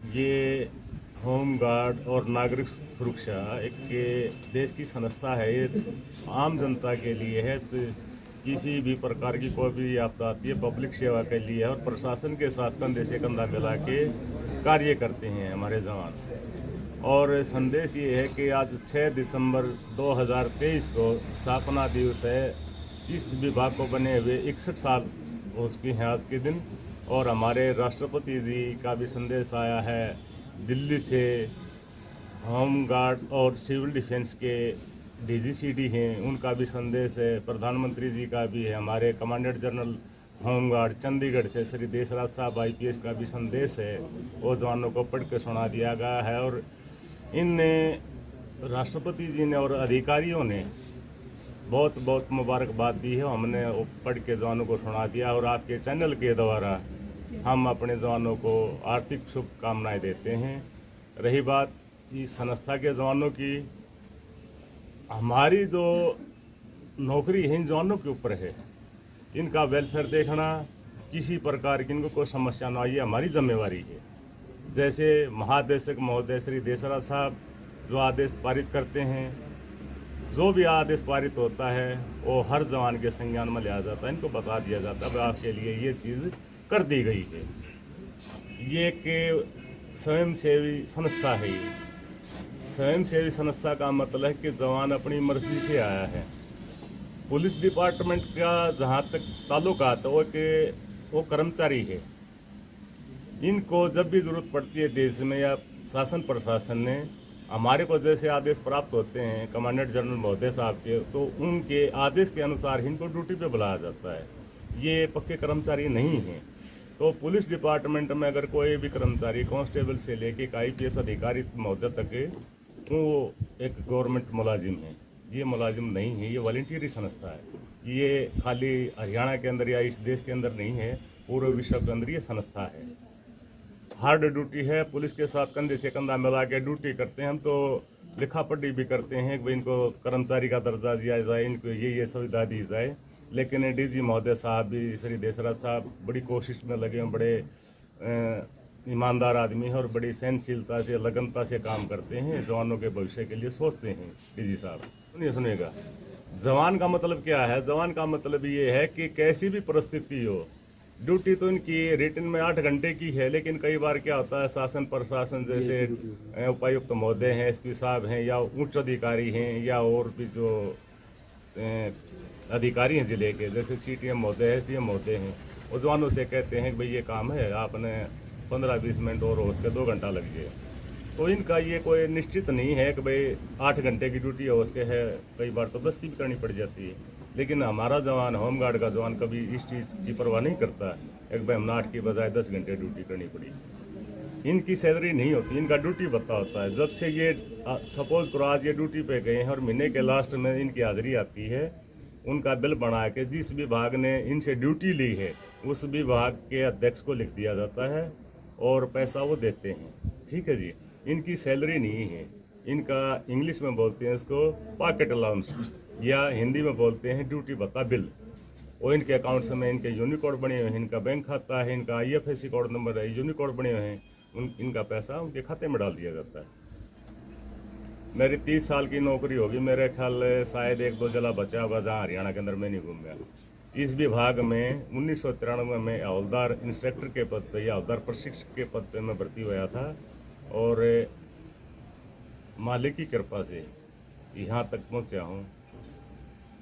ये home guard और नागरिक सुरक्षा एक देश की संस्था है। ये आम जनता के लिए है। तो किसी भी प्रकार की कोई भी आपदा आती है पब्लिक सेवा के लिए है और प्रशासन के साथ कंधे से कंधा मिला के कार्य करते हैं हमारे जवान। और संदेश ये है कि आज 6 दिसंबर 2023 को स्थापना दिवस है। इस विभाग को बने हुए 61 साल हो चुके हैं आज के दिन। और हमारे राष्ट्रपति जी का भी संदेश आया है दिल्ली से। होम गार्ड और सिविल डिफेंस के डीजीसीडी हैं, उनका भी संदेश है। प्रधानमंत्री जी का भी है। हमारे commandant general home guard Chandigarh से श्री देशराज साहब IPS का भी संदेश है। वो जवानों को पढ़ के सुना दिया गया है। और इन राष्ट्रपति जी ने और अधिकारियों ने बहुत बहुत मुबारकबाद दी है। हमने वो पढ़ के जवानों को सुना दिया और आपके चैनल के द्वारा हम अपने जवानों को आर्थिक शुभकामनाएं देते हैं। रही बात इस संस्था के जवानों की, हमारी जो नौकरी है इन जवानों के ऊपर है। इनका वेलफेयर देखना, किसी प्रकार की इनको कोई समस्या ना आए, हमारी जिम्मेवारी है। जैसे महादेशक महोदय श्री देशराज साहब जो आदेश पारित करते हैं, जो भी आदेश पारित होता है वो हर जवान के संज्ञान में लिया जाता है। इनको बता दिया जाता है आपके लिए ये चीज़ कर दी गई है। ये एक स्वयंसेवी संस्था है। ये स्वयंसेवी संस्था का मतलब है कि जवान अपनी मर्जी से आया है। पुलिस डिपार्टमेंट का जहाँ तक ताल्लुकात है वो कर्मचारी है। इनको जब भी ज़रूरत पड़ती है देश में या शासन प्रशासन ने, हमारे को जैसे आदेश प्राप्त होते हैं कमांडेंट जनरल महोदय साहब के, तो उनके आदेश के अनुसार इनको ड्यूटी पे बुलाया जाता है। ये पक्के कर्मचारी नहीं हैं। तो पुलिस डिपार्टमेंट में अगर कोई भी कर्मचारी कांस्टेबल से लेके IPS अधिकारी महोदय तक वो एक गवर्नमेंट मुलाजिम है। ये मुलाजिम नहीं है, ये वॉलंटियरी संस्था है। ये खाली हरियाणा के अंदर या इस देश के अंदर नहीं है, पूरे विश्व के अंदर ये संस्था है। हार्ड ड्यूटी है। पुलिस के साथ कंधे से कंधा मिला के ड्यूटी करते हैं। हम तो लिखा पढ़ी भी करते हैं कि भाई इनको कर्मचारी का दर्जा दिया जाए, इनको ये सुविधा दी जाए। लेकिन DG महोदय साहब भी, श्री देशराज साहब बड़ी कोशिश में लगे हैं। बड़े ईमानदार आदमी है और बड़ी सहनशीलता से लगनता से काम करते हैं। जवानों के भविष्य के लिए सोचते हैं DG साहब। सुनिएगा, जवान का मतलब क्या है? जवान का मतलब ये है कि कैसी भी परिस्थिति हो, ड्यूटी तो इनकी रिटर्न में 8 घंटे की है। लेकिन कई बार क्या होता है, शासन प्रशासन जैसे उपायुक्त महोदय हैं, SP साहब हैं, या उच्च अधिकारी हैं, या और भी जो अधिकारी हैं जिले के, जैसे CTM महोदय है, SDM महोदय हैं, वो जवानों से कहते हैं कि भाई ये काम है, आपने 15-20 मिनट और हो उसके 2 घंटा लग जाए। तो इनका ये कोई निश्चित नहीं है कि भाई 8 घंटे की ड्यूटी हो उसके है। कई बार तो 10 की भी करनी पड़ जाती है। लेकिन हमारा जवान, होमगार्ड का जवान, कभी इस चीज़ की परवाह नहीं करता एक भाई हमने 8 की बजाय 10 घंटे ड्यूटी करनी पड़ी। इनकी सैलरी नहीं होती, इनका ड्यूटी भत्ता होता है। जब से ये सपोज करो आज ये ड्यूटी पे गए हैं और महीने के लास्ट में इनकी हाजिरी आती है, उनका बिल बना के जिस विभाग ने इनसे ड्यूटी ली है उस विभाग के अध्यक्ष को लिख दिया जाता है और पैसा वो देते हैं। ठीक है जी। इनकी सैलरी नहीं है। इनका इंग्लिश में बोलते हैं इसको पॉकेट अलाउंस, या हिंदी में बोलते हैं ड्यूटी भत्ता बिल। और इनके अकाउंट्स में इनके यूनिकोड बने हुए हैं, इनका बैंक खाता है, इनका IFSC कोड नंबर है, यूनिकोड बने हुए हैं। इनका पैसा उनके खाते में डाल दिया जाता है। मेरी 30 साल की नौकरी होगी, मेरे ख्याल शायद 1-2 जिला बचा होगा जहाँ हरियाणा के अंदर मैं नहीं घूम गया। इस विभाग में 1993 में हवलदार इंस्ट्रक्टर के पद पे या हवलदार प्रशिक्षक के पद पे मैं भर्ती हुआ था। और मालिक की कृपा से यहाँ तक पहुँचा हूँ।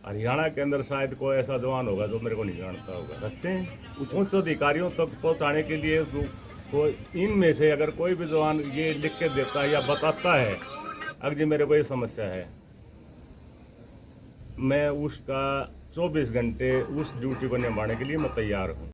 हरियाणा के अंदर शायद कोई ऐसा जवान होगा जो मेरे को नहीं जानता होगा। रखते हैं उच्च अधिकारियों तक पहुँचाने के लिए कोई इनमें से अगर कोई भी जवान ये लिख के देता है या बताता है अगर जी मेरे को ये समस्या है, मैं उसका 24 घंटे उस ड्यूटी को निभाने के लिए मैं तैयार हूँ।